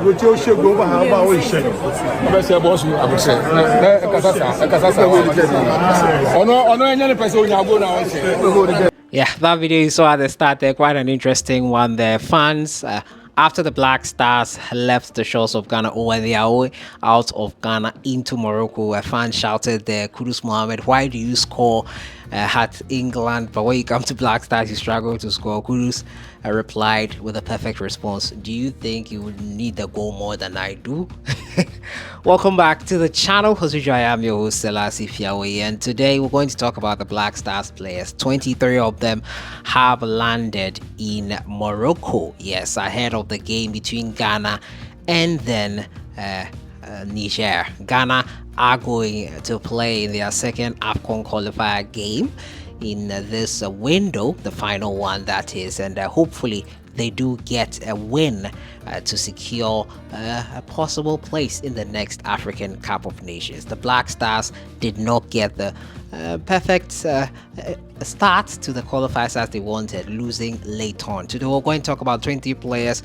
Abrocho should go over how about we should. I say boss you I say. Ono any person you go now. Yeah, that video you saw at the start there, quite an interesting one there. Fans, after the Black Stars left the shores of Ghana or when they are way out of Ghana into Morocco, a fan shouted there, Kudus Mohammed, why do you score at England, but when you come to Black Stars, you struggle to score? Kudus replied with a perfect response, do you think you would need the goal more than I do? Welcome back to the channel. As usual, I am your host, sellssi, and today we're going to talk about the Black Stars players. 23 of them have landed in Morocco, yes, ahead of the game between Ghana and then Niger. Ghana are going to play in their second AFCON qualifier game in this window, the final one that is, and hopefully they do get a win to secure a possible place in the next African Cup of Nations. The Black Stars did not get the perfect start to the qualifiers as they wanted, losing late on. Today we're going to talk about 20 players,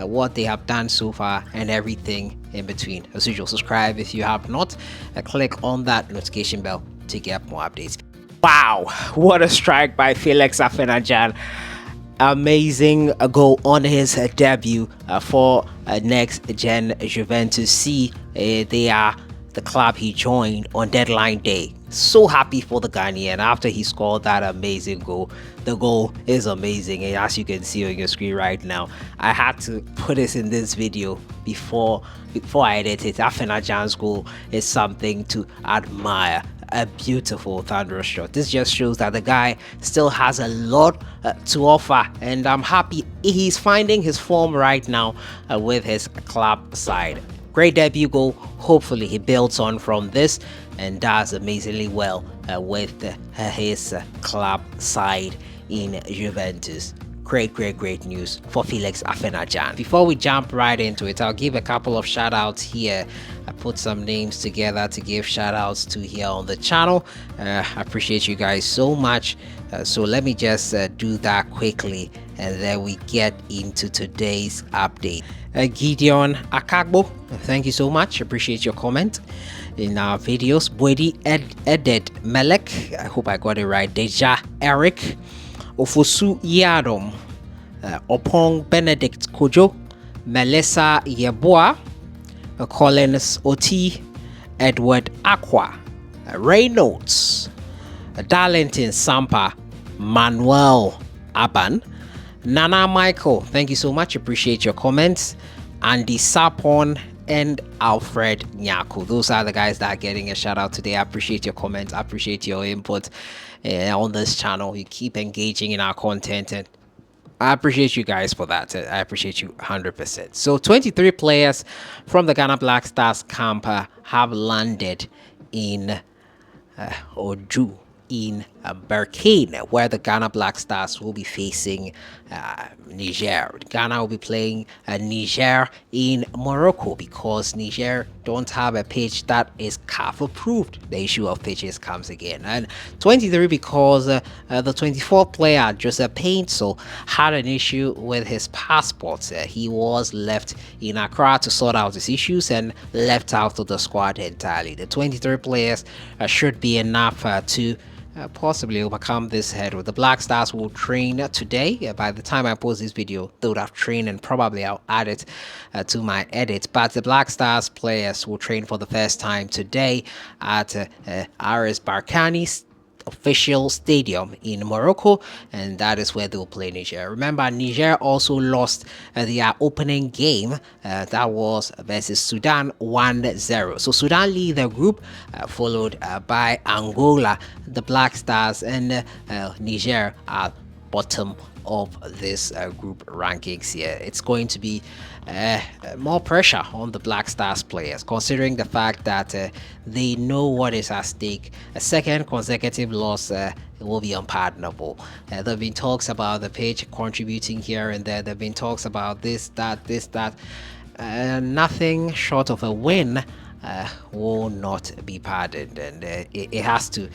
what they have done so far, and everything in between. As usual, subscribe if you have not, click on that notification bell to get more updates. Wow, what a strike by FELIX Afena Gyan. Amazing goal on his debut for next gen Juventus. See, they are the club he joined on deadline day. So happy for the Ghanaian after he scored that amazing goal. The goal is amazing, and as you can see on your screen right now, I had to put this in this video before I edit it. Afena Gyan's goal is something to admire. A beautiful thunderous shot. This just shows that the guy still has a lot to offer, and I'm happy he's finding his form right now with his club side. Great debut goal. Hopefully he builds on from this and does amazingly well with his club side in Juventus. Great news for FELIX Afena Gyan. Before we jump right into it, I'll give a couple of shout outs here. I put some names together to give shout outs to here on the channel. I appreciate you guys so much. So let me just do that quickly, and then we get into today's update. Gideon Akagbo, thank you so much. Appreciate your comment in our videos. Bwedi Eded Melek, I hope I got it right. Deja Eric, Ofosu Yadom, Opong Benedict Kojo, Melissa Yeboah, Collins Oti, Edward Aqua, Reynolds, Darlington Sampa, Manuel Aban, Nana Michael, thank you so much. Appreciate your comments. Andy Sapon and Alfred Nyako. Those are the guys that are getting a shout out today. I appreciate your comments. I appreciate your input on this channel. You keep engaging in our content, and I appreciate you guys for that. I appreciate you 100%. So 23 players from the Ghana Black Stars camp have landed in Oju in Burkina, where the Ghana Black Stars will be facing Niger. Ghana will be playing Niger in Morocco because Niger don't have a pitch that is CAF approved. The issue of pitches comes again. And 23 because the 24th player, Joseph Painso, had an issue with his passport. He was left in Accra to sort out his issues and left out of the squad entirely. The 23 players should be enough to possibly overcome this hurdle. The Black Stars will train today. By the time I post this video, they would have trained, and probably I'll add it to my edit. But the Black Stars players will train for the first time today at RS Barkhani's official stadium in Morocco, and that is where they will play Niger. Remember, Niger also lost their opening game that was versus Sudan 1-0. So Sudan lead the group, followed by Angola. The Black Stars and Niger are bottom of this group rankings here. It's going to be more pressure on the Black Stars players, considering the fact that they know what is at stake. A second consecutive loss will be unpardonable. There have been talks about the pitch contributing here and there. There have been talks about this, that. Nothing short of a win will not be pardoned, and it has to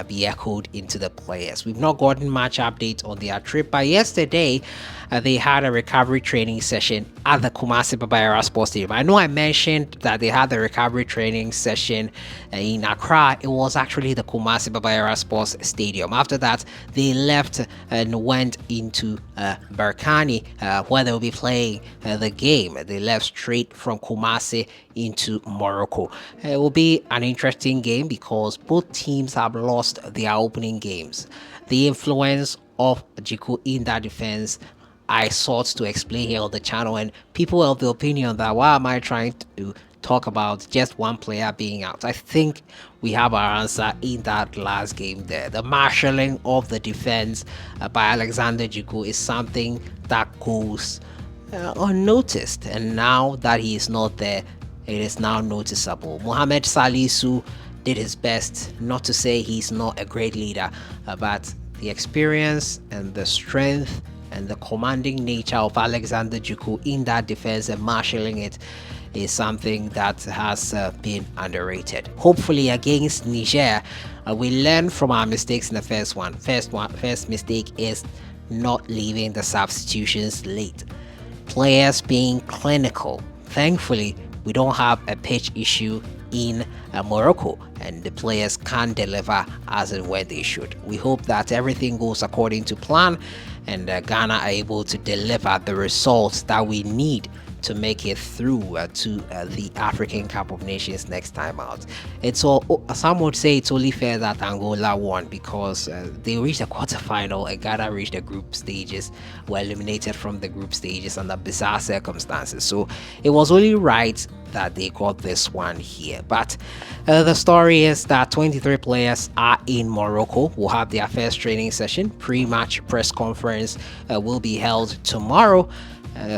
be echoed into the players. We've not gotten much update on their trip, but yesterday they had a recovery training session at the Kumasi Babayara Sports Stadium. I know I mentioned that they had the recovery training session in Accra. It was actually the Kumasi Babayara Sports Stadium. After that, they left and went into Berkane, where they'll be playing the game. They left straight from Kumasi into Morocco. It will be an interesting game because both teams have lost their opening games. The influence of Jiku in that defense, I sought to explain here on the channel, and people have the opinion that why am I trying to talk about just one player being out? I think we have our answer in that last game there. The marshalling of the defense by Alexander Jiku is something that goes unnoticed, and now that he is not there, it is now noticeable. Mohamed Salisu did his best, not to say he's not a great leader, but the experience and the strength and the commanding nature of Alexander Jiku in that defense and marshalling it is something that has been underrated. Hopefully against Niger, we learn from our mistakes in the first one. First mistake is not leaving the substitutions late. Players being clinical. Thankfully, we don't have a pitch issue in Morocco, and the players can deliver as and when they should. We hope that everything goes according to plan, and Ghana are able to deliver the results that we need to make it through to the African Cup of Nations next time out. It's all, some would say it's only fair that Angola won because they reached the quarterfinal and Ghana reached the group stages, were eliminated from the group stages under bizarre circumstances. So it was only right that they got this one here. But the story is that 23 players are in Morocco, will have their first training session. Pre-match press conference will be held tomorrow.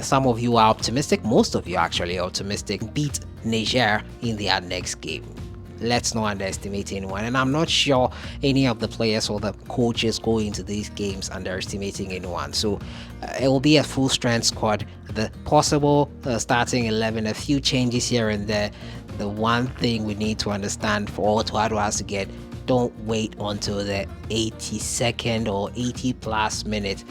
Some of you are optimistic, most of you actually are optimistic, beat Niger in their next game. Let's not underestimate anyone, and I'm not sure any of the players or the coaches go into these games underestimating anyone. So it will be a full strength squad, the possible starting 11, a few changes here and there. The one thing we need to understand for all Tuado has to get, don't wait until the 82nd or 80 plus minute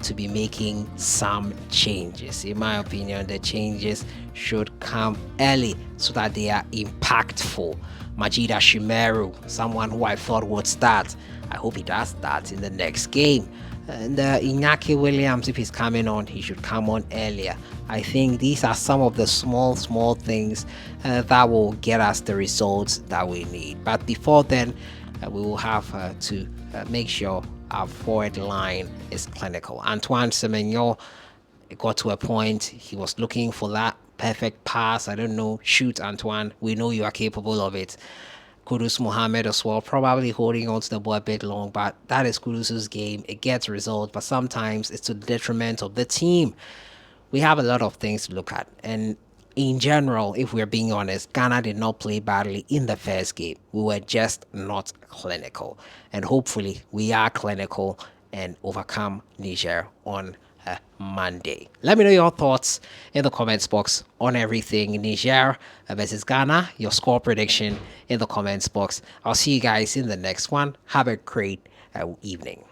to be making some changes. In my opinion, the changes should come early so that they are impactful. Majida Shimeru, someone who I thought would start, I hope he does start in the next game. And Iñaki Williams, if he's coming on, he should come on earlier. I think these are some of the small things that will get us the results that we need. But before then, we will have to make sure our forward line is clinical. Antoine Semenyo got to a point, he was looking for that perfect pass. I don't know, shoot Antoine, we know you are capable of it. Kudus Mohammed as well, probably holding on to the ball a bit long, but that is Kudus's game. It gets results, but sometimes it's to the detriment of the team. We have a lot of things to look at, and in general, if we're being honest, Ghana did not play badly in the first game. We were just not clinical, and hopefully we are clinical and overcome Niger on Monday. Let me know your thoughts in the comments box on everything Niger versus Ghana, your score prediction in the comments box. I'll see you guys in the next one. Have a great evening.